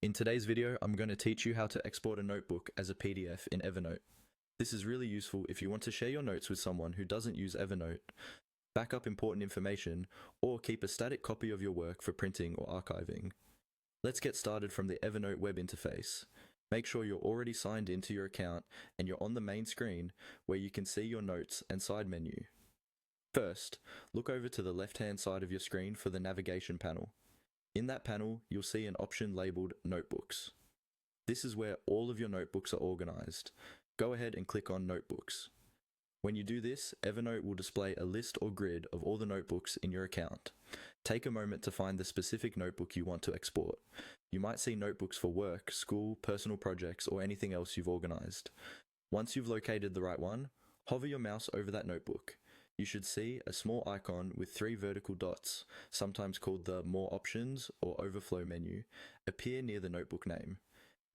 In today's video, I'm going to teach you how to export a notebook as a PDF in Evernote. This is really useful if you want to share your notes with someone who doesn't use Evernote, back up important information, or keep a static copy of your work for printing or archiving. Let's get started from the Evernote web interface. Make sure you're already signed into your account and you're on the main screen where you can see your notes and side menu. First, look over to the left-hand side of your screen for the navigation panel. In that panel, you'll see an option labeled Notebooks. This is where all of your notebooks are organized. Go ahead and click on Notebooks. When you do this, Evernote will display a list or grid of all the notebooks in your account. Take a moment to find the specific notebook you want to export. You might see notebooks for work, school, personal projects, or anything else you've organized. Once you've located the right one, hover your mouse over that notebook. You should see a small icon with 3 vertical dots, sometimes called the More Options or Overflow menu, appear near the notebook name.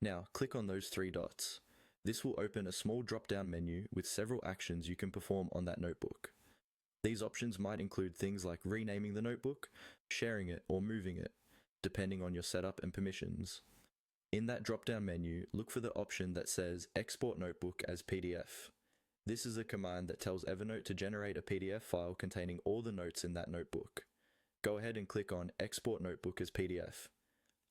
Now, click on those 3 dots. This will open a small drop-down menu with several actions you can perform on that notebook. These options might include things like renaming the notebook, sharing it, or moving it, depending on your setup and permissions. In that drop-down menu, look for the option that says Export Notebook as PDF. This is a command that tells Evernote to generate a PDF file containing all the notes in that notebook. Go ahead and click on Export Notebook as PDF.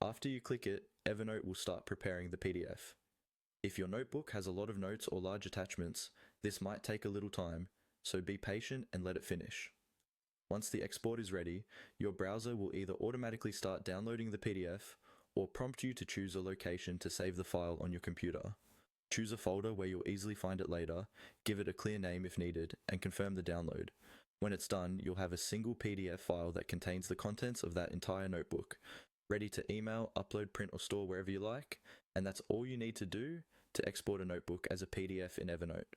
After you click it, Evernote will start preparing the PDF. If your notebook has a lot of notes or large attachments, this might take a little time, so be patient and let it finish. Once the export is ready, your browser will either automatically start downloading the PDF or prompt you to choose a location to save the file on your computer. Choose a folder where you'll easily find it later, give it a clear name if needed, and confirm the download. When it's done, you'll have a single PDF file that contains the contents of that entire notebook, ready to email, upload, print, or store wherever you like, and that's all you need to do to export a notebook as a PDF in Evernote.